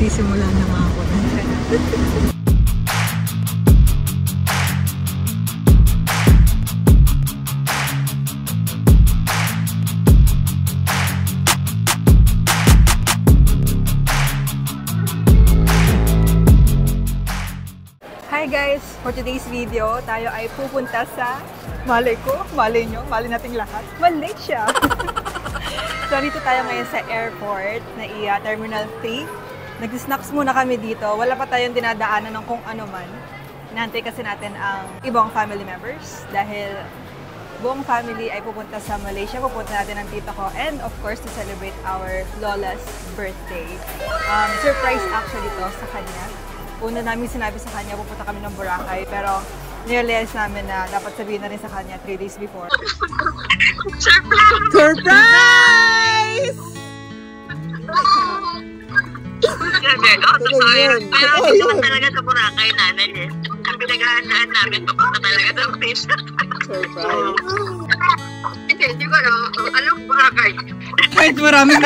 Nagsisimula na mga ako. Hi guys! For today's video, tayo ay pupunta sa malay nyo, malay nating lahat, Malaysia! So, dito tayo ngayon sa airport na Terminal 3. Nag-snacks muna kami dito. Wala pa tayong dinadaanan ng kung ano man. Inantay kasi natin ang ibang family members dahil buong family ay pupunta sa Malaysia. Pupunta natin ang tita ko and of course to celebrate our Lola's birthday. Surprise actually to sa kanya. Una namin sinabi sa kanya, pupunta kami ng Boracay, pero nirealize namin na dapat sabihin na rin sa kanya 3 days before. Surprise! Surprise! Pero yun talaga sa Boracay, nanay eh. Ang pinag-ahandaan namin, papunta talaga sa Malaysia. Surprise! Hindi ko alam, anong Boracay? Kahit maraming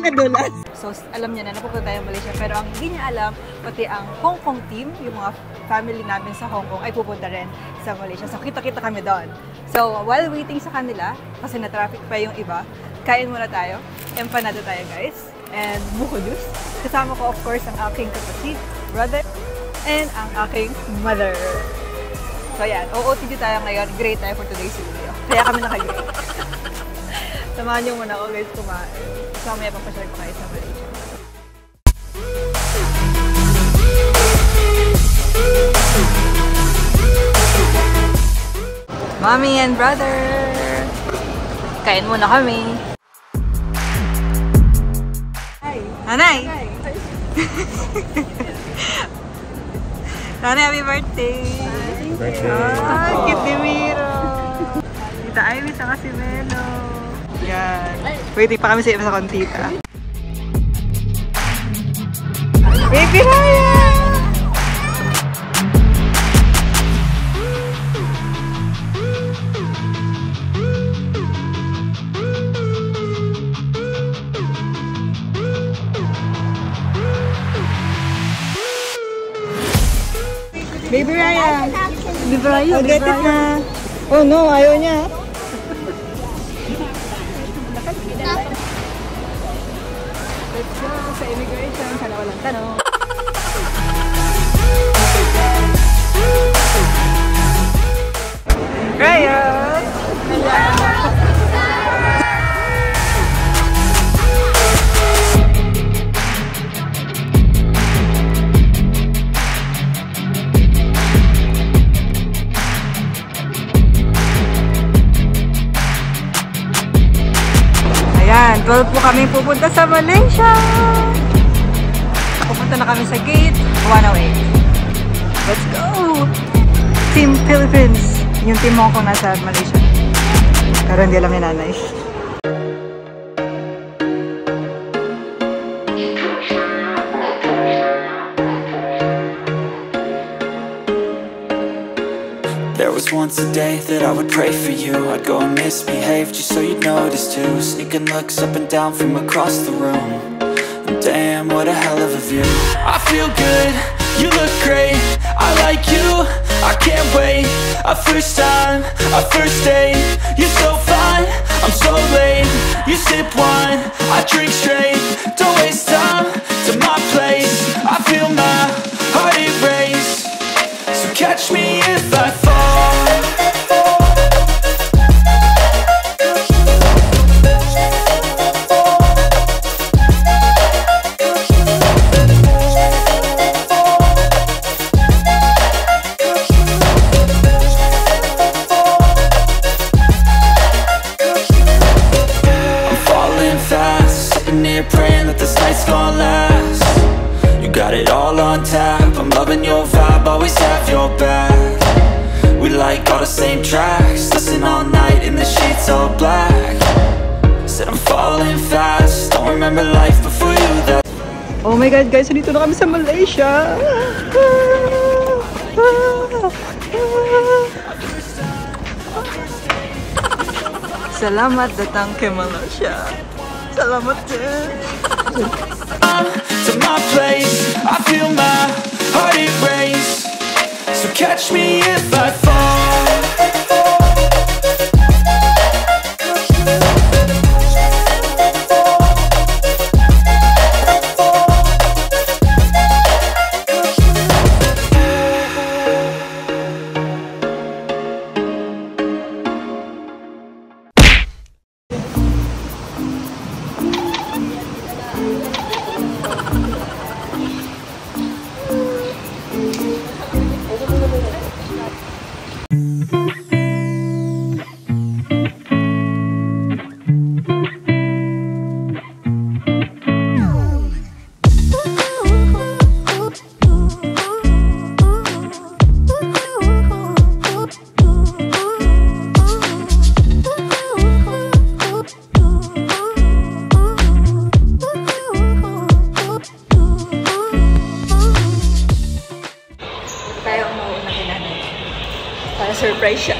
nadulas. So, alam niya na napupunta tayo sa Malaysia, pero ang hindi niya alam, pati ang Hong Kong team, yung mga family namin sa Hong Kong, ay pupunta rin sa Malaysia. So, kita-kita kami doon. So, while waiting sa kanila, kasi na-traffic pa yung iba, kain muna tayo. Empanada tayo, guys. And bukudus. Kasama ko, of course, ang aking kapatid, brother, and ang aking mother. So, yan. OOTD tayo ngayon. Great tayo for today's video. Kaya kami naka-great. Samahan niyo muna ako, guys, kumain. So, mamaya papashare ko kayo sa Malaysia. Mommy and brother! Kain muna kami. Hi! Nanay! Hi! Nanay, happy birthday! Ah, cute ni Miro! Tita Ivy, saka si Melo. Yan. Waiting pa kami sa iba sa kontita. Baby Raya! Baby Raya! Baby Raya! Agretic na! Oh no, ayaw niya! Let's go sa immigration. Sana walang tanong. Raya! Ayan, 12 po kami pupunta sa Malaysia. Pupunta na kami sa gate 108. Let's go! Team Philippines. Yung team Hong Kong nasa Malaysia. Pero hindi alam ni nanay. There was once a day that I would pray for you. I'd go and misbehave just so you'd notice too. Sneaking looks up and down from across the room. And damn, what a hell of a view. I feel good, you look great. I like you, I can't wait. A first time, a first date. You're so fine, I'm so late. You sip wine, I drink straight. Don't waste time to my place. I feel my heart erase. So catch me if I fall. Praying that this night's gonna last. You got it all on tap. I'm loving your vibe, always have your back. We like all the same tracks. Listen all night in the sheets all black. Said I'm falling fast. Don't remember life before you. That oh my god guys, dito na kami sa Malaysia. Salamat datang ke Malaysia. Salamat din. to my place. I feel my heart erase. So catch me if I fall. Surprise siya.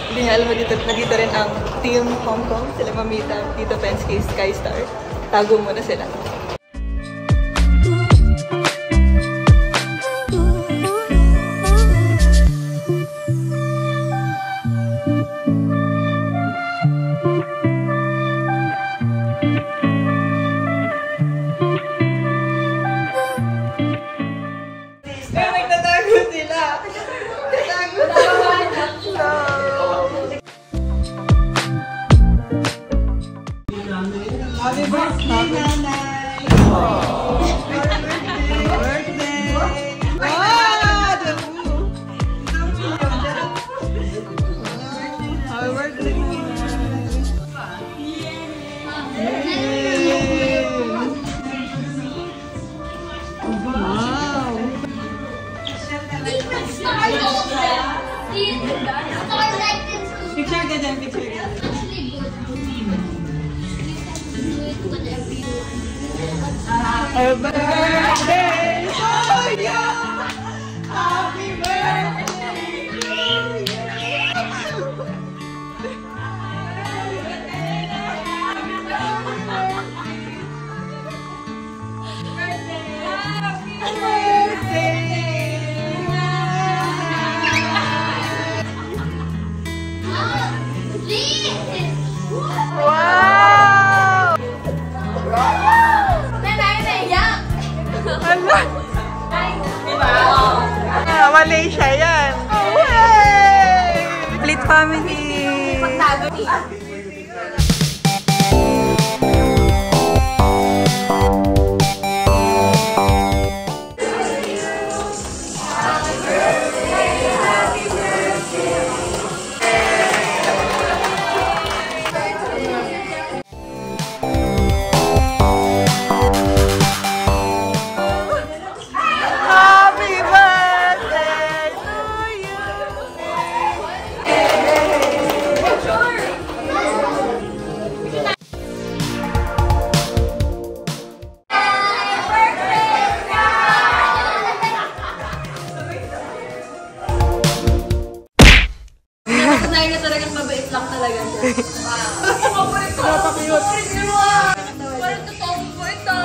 Hindi niya alam na dito rin ang Team Hong Kong. Sila Mamita, Tito Penske, Skystar. Tago muna sila. Happy birthday, Nanay! Happy birthday! Happy birthday! Picture ka dyan, picture ka dyan. Happy birthday, Sonia! Happy birthday to you! Happy birthday! Wow! Malaysia yan! Hey! Split family! Dahil na talagang mabait lang talaga siya. Napakiyot. Parang totoo po ito.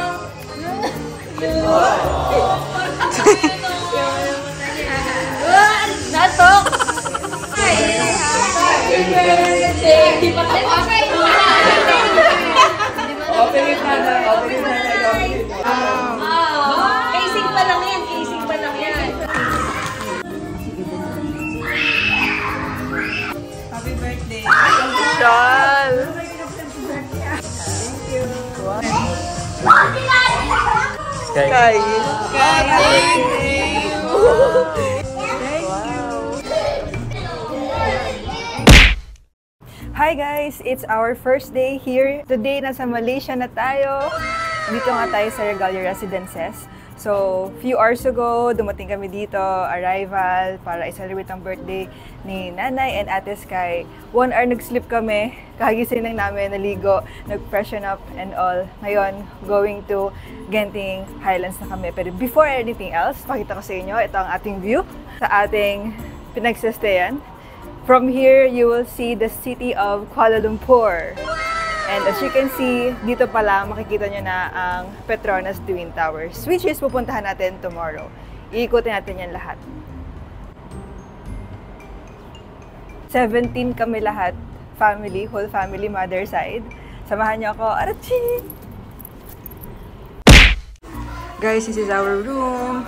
Natok! Happy birthday! Di pa tayo okay. Opening na na. Opening na na. Casing pa lang yan. Casing pa lang yan. Happy birthday! Shal! Thank you! Kay! Thank you! Hi guys! It's our first day here. Today, nasa Malaysia na tayo. Dito nga tayo sa Regalia Residences. So, few hours ago, dumating kami dito, arrival, para i-celebrate ang birthday ni Nanay and Ate Sky. 1 hour nag-sleep kami, kagising lang namin, naligo, nag-freshen up and all. Ngayon, going to Genting Highlands na kami. Pero before anything else, pakita ko sa inyo, ito ang ating view sa ating pinagsistayan. From here, you will see the city of Kuala Lumpur. And as you can see, dito pala makikita nyo na ang Petronas Twin Towers, which is pupuntahan natin tomorrow. Iikutin natin yan lahat. 17 kami lahat, family, whole family, mother side. Samahan niyo ako. Arachi! Guys, this is our room.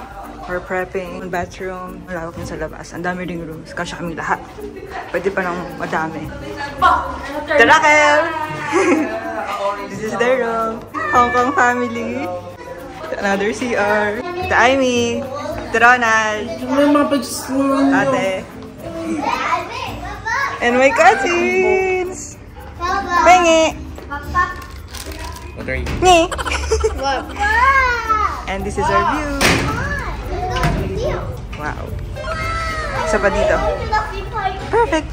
We're prepping. Bathroom. Malawak na sa labas. Ang dami ring rooms. Kasya kami lahat. Pwede pa nang madami. Tara, Kel! This is their room. Hong Kong family. Another CR. Ito Amy. Ito Ronald. Ate. And my cousins. Pengi. What are you? Me. And this is our view. Wow. Isa pa dito. Perfect.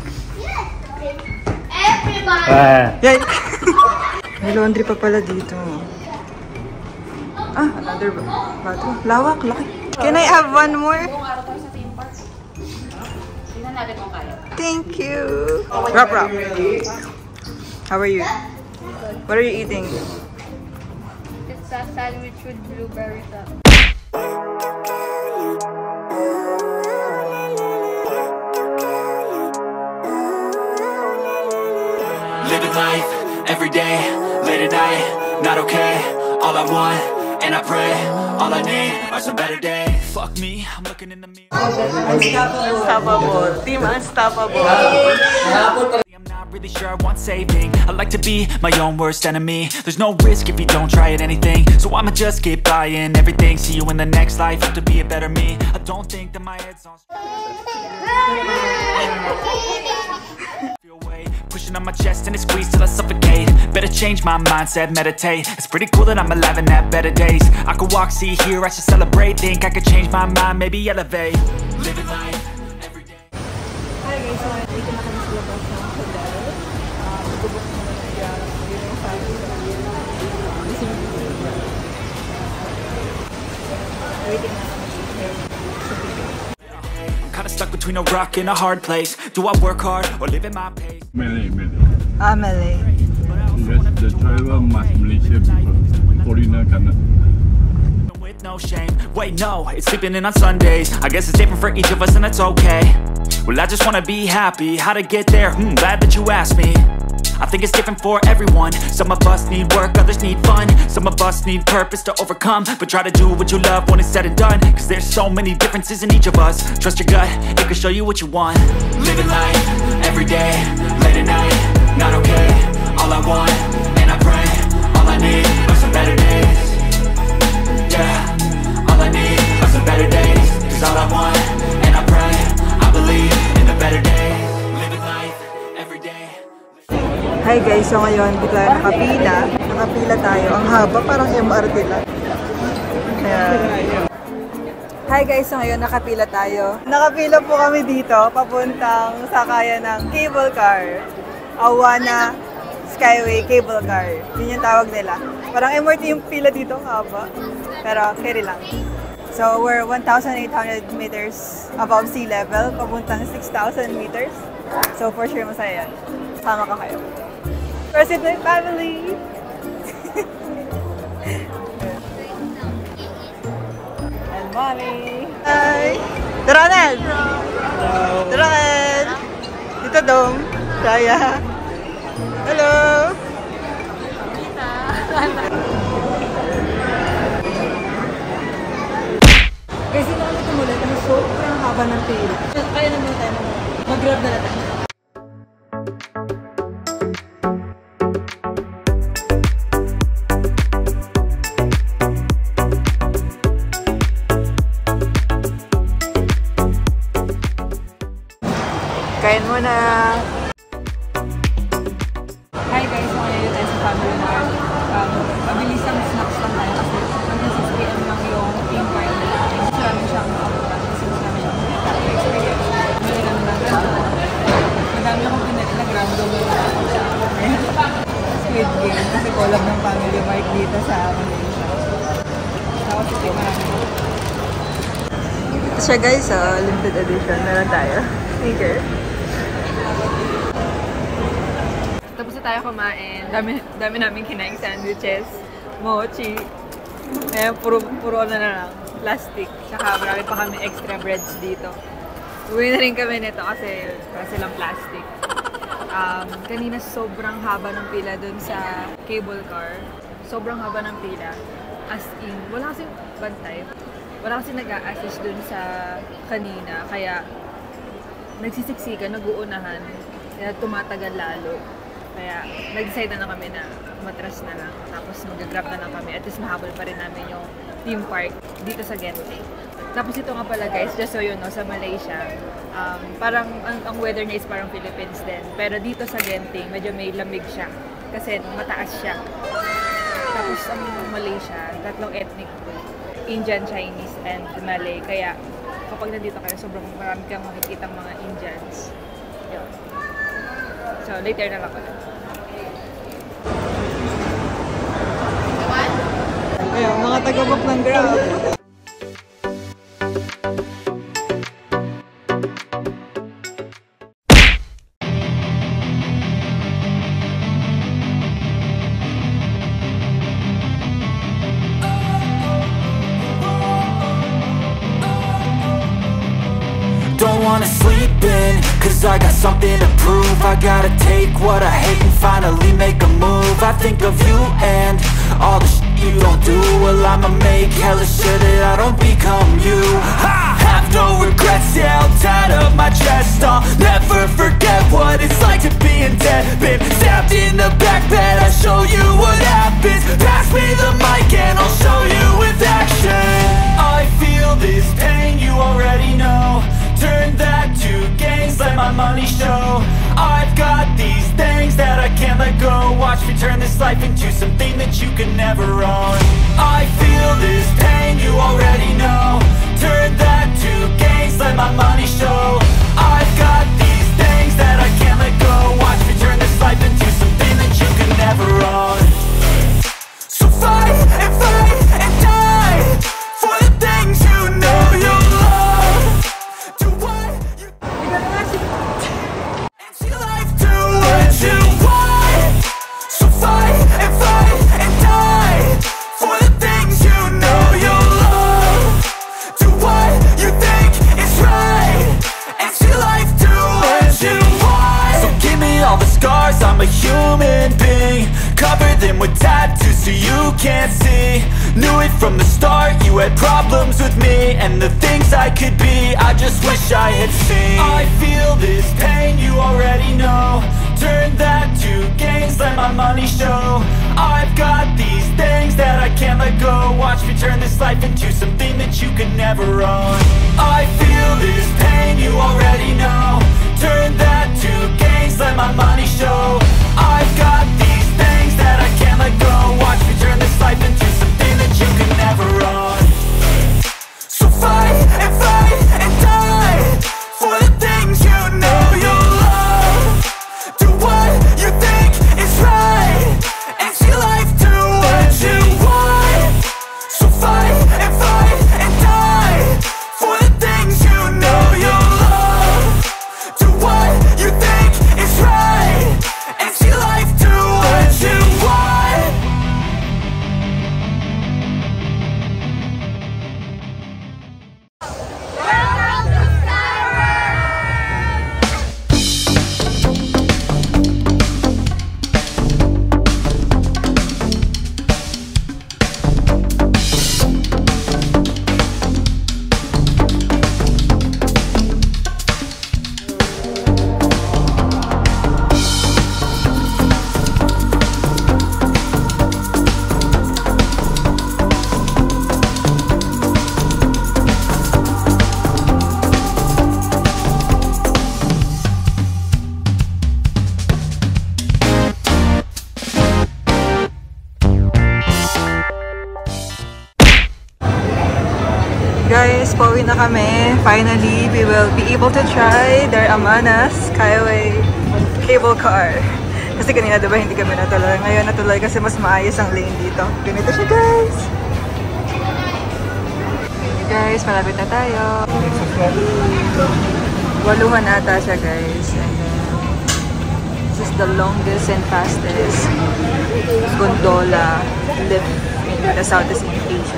Yan. May laundry pa pala dito. Ah, another bathroom. Lawak, laki. Can I have one more? Thank you. Rap, rap. How are you? What are you eating? It's a sandwich with blueberry top. Living life, every day, late at night, not okay. All I want, and I pray, all I need are some better days. Fuck me, I'm looking in the mirror. Unstoppable. Team Unstoppable. I'm not really sure I want saving. I like to be my own worst enemy. There's no risk if you don't try at anything, so I'ma just keep buying everything. See you in the next life, have to be a better me. I don't think that my head's on pushing on my chest and it squeezes till I suffocate. Better change my mindset, meditate. It's pretty cool that I'm alive and have better days. I could walk, see, hear, I should celebrate. Think I could change my mind, maybe elevate. Living life every day. Hi guys, so dito na kami sa labas ng hotel. Bubuk na naman yung family ko. Waiting na kami Kinda stuck between a rock and a hard place. Do I work hard or live at my pace? Malay. Malay. The driver must Malaysia people. Foreigner cannot. With no shame. Wait, no, it's sleeping in on Sundays. I guess it's different for each of us and that's okay. Well, I just wanna be happy. How to get there? Glad that you asked me. I think it's different for everyone. Some of us need work, others need fun. Some of us need purpose to overcome. But try to do what you love when it's said and done. Cause there's so many differences in each of us. Trust your gut, it can show you what you want. Living life, every day, late at night, not okay. All I want, and I pray, all I need are some better days. Yeah, all I need are some better days. Cause all I want, and I pray, I believe in the better days. Living life, every day. Hi guys, so ngayon dito tayo nakapila tayo. Ang haba, parang MRT lang. Hi guys, so ngayon nakapila tayo. Nakapila po kami dito, papuntang sakayan ng cable car. Awana Skyway Cable Car. Yun yung tawag nila. Parang MRT yung pila dito, ang haba. Pero carry lang. So we're 1,800 meters above sea level, papuntang 6,000 meters. So for sure masaya yan. Sama ka kayo. First with my family! And mommy! Hi! Ronald! Hello! Ronald! Dito Dong! Raya! Hello! Guys, dito kami tumulat. Ang sobrang haba ng pila. Kaya naman tayo mag-grab na natin. Kain mo na! Hi guys! So ngayon tayo sa Family Mart. Mabilis ang snacks lang tayo kasi hanggang 6 PM lang yung team party natin. Gusto namin siyang makapulan kasi gusto namin siyang experience. Mali namin ng grandma. Madami akong pinali na grandma mo sa Squid Game kasi collab ng Family Mart dito sa Malaysia. Tapos ito namin. Ito siya guys, limited edition. Meron tayo. Sneaker. Tapos ito tayo kumain. Dami namin kinaing sandwiches, mochi. Eh, puro ano na lang, plastic. Tsaka marami pa kami extra breads dito. Uwi na rin kami nito kasi para silang plastic. Kanina sobrang haba ng pila dun sa cable car. Sobrang haba ng pila. As in, wala kasing bantay. Wala kasing nag-a-assist dun sa kanina. Kaya nagsisiksikan, nag-uunahan. Kaya tumatagal lalo. Kaya nag-decide na kami na matras na lang. Tapos mag-grab na lang kami. At least mahabol pa rin namin yung theme park dito sa Genting. Tapos ito nga pala guys, just so you know, sa Malaysia, parang ang weather niya is parang Philippines din. Pero dito sa Genting, medyo may lamig siya. Kasi mataas siya. Tapos ang Malaysia, tatlong ethnic group. Indian, Chinese, and Malay. Kaya kapag nandito kayo, sobrang marami kang makikita mga Indians. Yun. So, later na lang pala. Ayun, mga taga-book ng Grab. Don't wanna sleep in, cause I got something to prove. I gotta take what I hate and finally make a move. I think of you and all the shit you don't do. Well, I'ma make hella sure that I don't become you. I have no regrets, yeah, I'll tie up my chest. I'll never forget what it's like to be in debt. Been stabbed in the back bed, I'll show you what happens. Pass me the mic and I'll show you with action. I feel this pain, you already know. Turn that to gains, let my money show. I've got these things that I can't let go. Watch me turn this life into something that you can never own. I feel this pain, you already know. Turn that to gains, let my money show. I've got these things that I can't let go. Watch me turn this life into something that you can never own. So fight and die for the things you know you love. So fight and die for the things you know you love. Do what you think is right and see life do what you want. So give me all the scars, I'm a human being. Cover them with tattoos so you can't see. Knew it from the start, you had problems with me and the things I could be, I just wish I had seen. I feel this pain, you already know. Turn that to gains, let my money show. I've got these things that I can't let go. Watch me turn this life into something that you can never own. I feel this pain, you already know. Turn that to gains, let my money show. I've got these things that I can't let go. Watch me turn this life into something that you can never own. So fight and die for the things you know you love. Do what you think is right and see life do what you want. So fight and die for the things you know you love. Do what you think is right and see life do what you want. Guys, pauwi na kami. Finally, we will be able to try their Amanas Skyway cable car. Kasi kanina diba hindi kami natuloy. Ngayon natuloy kasi mas maayos ang lane dito. Ganito siya guys. Guys, malapit na tayo. 8 ata siya guys. And then, This is the longest and fastest gondola lift in the Southeast Asia.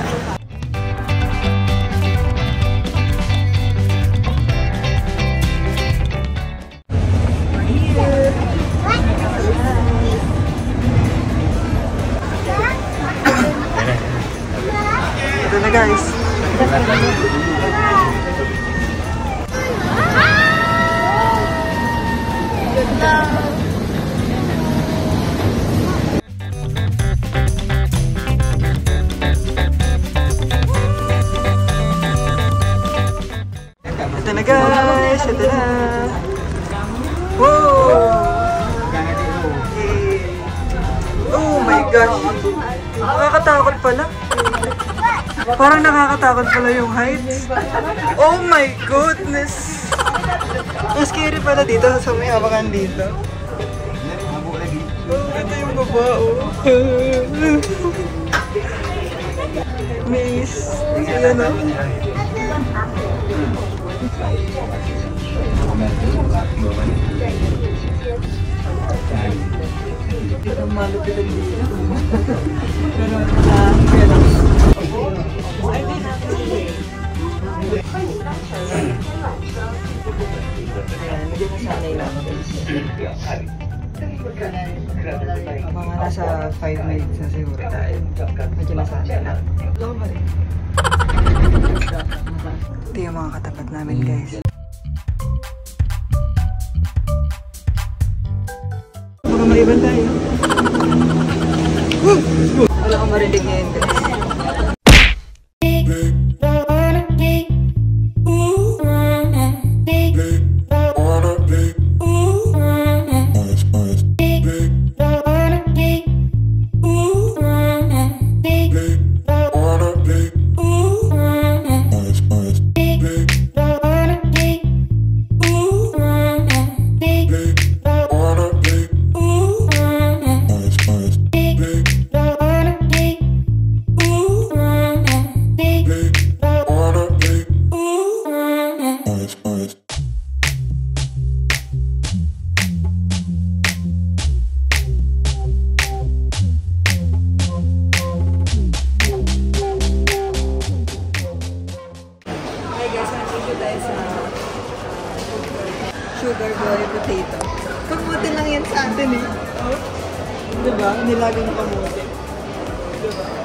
Ito na guys. Ito na guys. Ito na. Wow! Oh my gosh! Nakakatakot pala. Parang nakakatakot pala yung heights. Oh my goodness! Ang scary pala dito sa may hawakan dito. Oh, ito yung baba, oh. Miss. Ayan na. Ang malupit ang dito. Pero medyo nasanay lang. Mga nasa 5 minutes na siguro tayo. Medyo nasanay lang. Ito yung mga katapat namin guys. Baka maiban tayo. Wala kang marinig ngayon guys. Sugar boy potato. Kamuti lang yan sa atin eh. Oh. Diba? Nilagang kamuti. Diba?